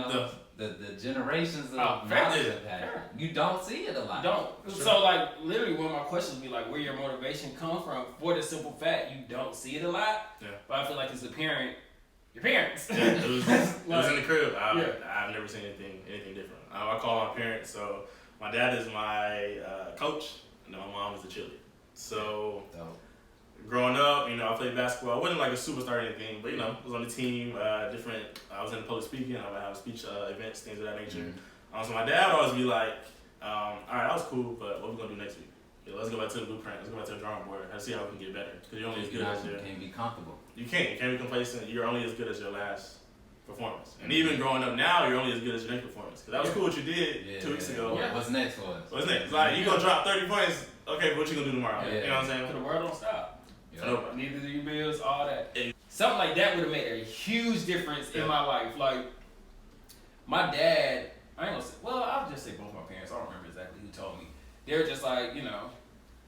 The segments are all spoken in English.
know, the generations of knowledge have had. You don't see it a lot. Don't. Sure. So like literally one of my questions would be like, where your motivation come from? For the simple fact you don't see it a lot. Yeah. But I feel like as a parent, your parents. Yeah, it was in the crib. I've never seen anything different. I call my parents. So my dad is my coach, and my mom is the cheerleader. So growing up, I played basketball. I wasn't like a superstar or anything, but I was on the team. I was in public speaking. I would have speech events, things of that nature. Mm-hmm. So my dad would always be like, "All right, that was cool, but what we gonna do next week? Let's go back to the blueprint. Let's go back to the drawing board. Let's see how we can get better. Because you're only as good as your. You can't be comfortable. You can't be complacent. You're only as good as your last performance. And even growing up now, you're only as good as your next performance. Because that was cool what you did 2 weeks ago. Yeah. What's next for us? What's next? Like, you gonna drop 30 points. Okay, but what you gonna do tomorrow? Yeah. You know what I'm saying? The world don't stop. Nobody. Neither do your bills, all that. Something like that would have made a huge difference in my life. Like, my dad, I ain't gonna say, well, I'll just say both my parents. I don't remember exactly who told me. They were just like,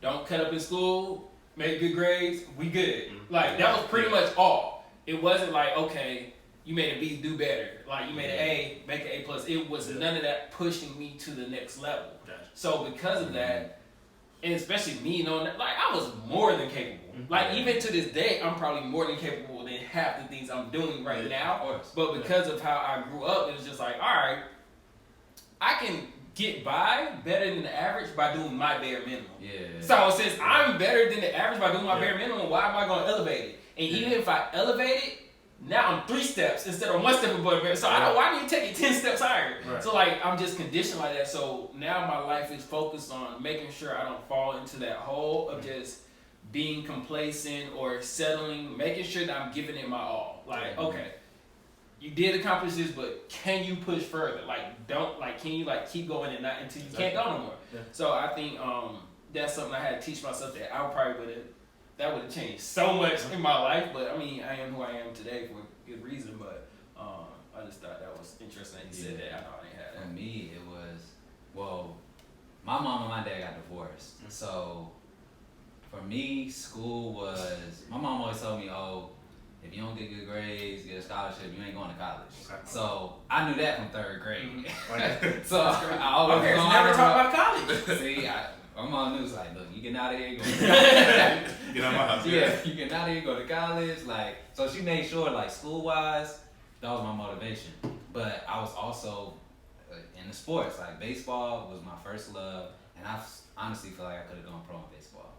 don't cut up in school, make good grades, we good. Like, that was pretty much all. It wasn't like, okay, you made a B, do better. Like, you made an A, make an A+. It was none of that pushing me to the next level. Gotcha. So because of that, and especially me knowing that, like, I was more than capable. Like, even to this day, I'm probably more than capable than half the things I'm doing right now. But because of how I grew up, it was just like, all right, I can get by better than the average by doing my bare minimum. Yeah. So since I'm better than the average by doing my bare minimum, why am I going to elevate it? And even if I elevate it, now I'm 3 steps instead of 1 step above it. So why do you take it 10 steps higher? Right. So like I'm just conditioned like that. So now my life is focused on making sure I don't fall into that hole of just being complacent or settling, making sure that I'm giving it my all. Like, okay, you did accomplish this, but can you push further? Can you keep going and not until you can't go no more? Yeah. So I think that's something I had to teach myself that that would have changed so much in my life. But I mean, I am who I am today for a good reason. But I just thought that was interesting that you said that. I know I didn't have that. For me, it was, my mom and my dad got divorced. So for me, school was, my mom always told me, if you don't get good grades, get a scholarship, you ain't going to college. Okay. So I knew that from 3rd grade. So I always never talk about college. See, my mom was like, look, you getting out of here, you go to Get out of my house. Yeah, you getting out of here, go to college. So she made sure, school-wise, that was my motivation. But I was also in the sports. Like, baseball was my first love, and I honestly feel like I could have gone pro in baseball.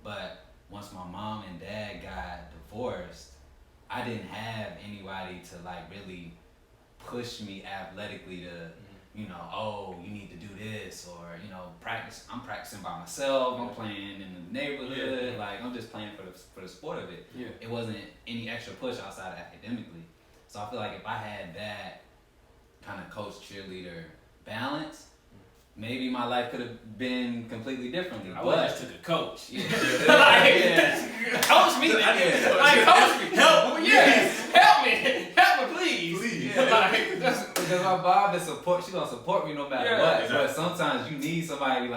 But once my mom and dad got divorced, I didn't have anybody to really push me athletically to, you need to do this, or, practice. I'm practicing by myself. I'm playing in the neighborhood. I'm just playing for the sport of it. Yeah. It wasn't any extra push outside of academically. So I feel like if I had that kind of coach cheerleader balance, maybe my life could have been completely differently. I would have just took a coach. Yeah. Coach me. Coach me. Help me. Yes. Help me, please. Yeah. Because my mom she's gonna support me no matter what. Exactly. But sometimes you need somebody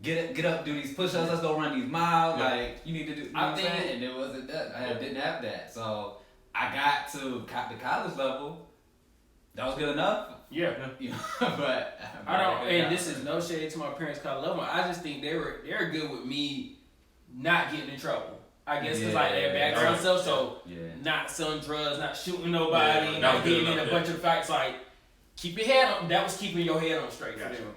get up, do these push-ups, let's go run these miles. Yeah. You need to do. I think, and it wasn't that. I didn't have that. So I got to the college level. That was good enough. Yeah. But I don't. And this is no shade to my parents' college level. I just think they're good with me not getting in trouble. I guess because their background stuff. So not selling drugs, not shooting nobody, not getting in a bunch of fights. Keep your head on. That was keeping your head on straight for them.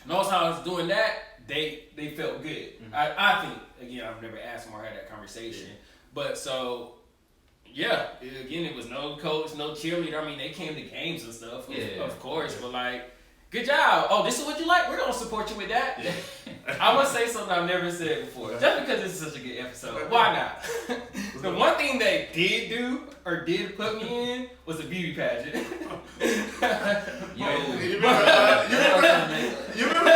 And those times doing that, they felt good. I think, again, I've never asked them or had that conversation. But so, yeah, again, it was no coach, no cheerleader. I mean, they came to games and stuff, of course. But good job. Oh, this is what you like? We're going to support you with that. Yeah. I want to say something I've never said before. Just because this is such a good episode. Why not? The one thing they did do or did put me in was a beauty pageant. Yo. You remember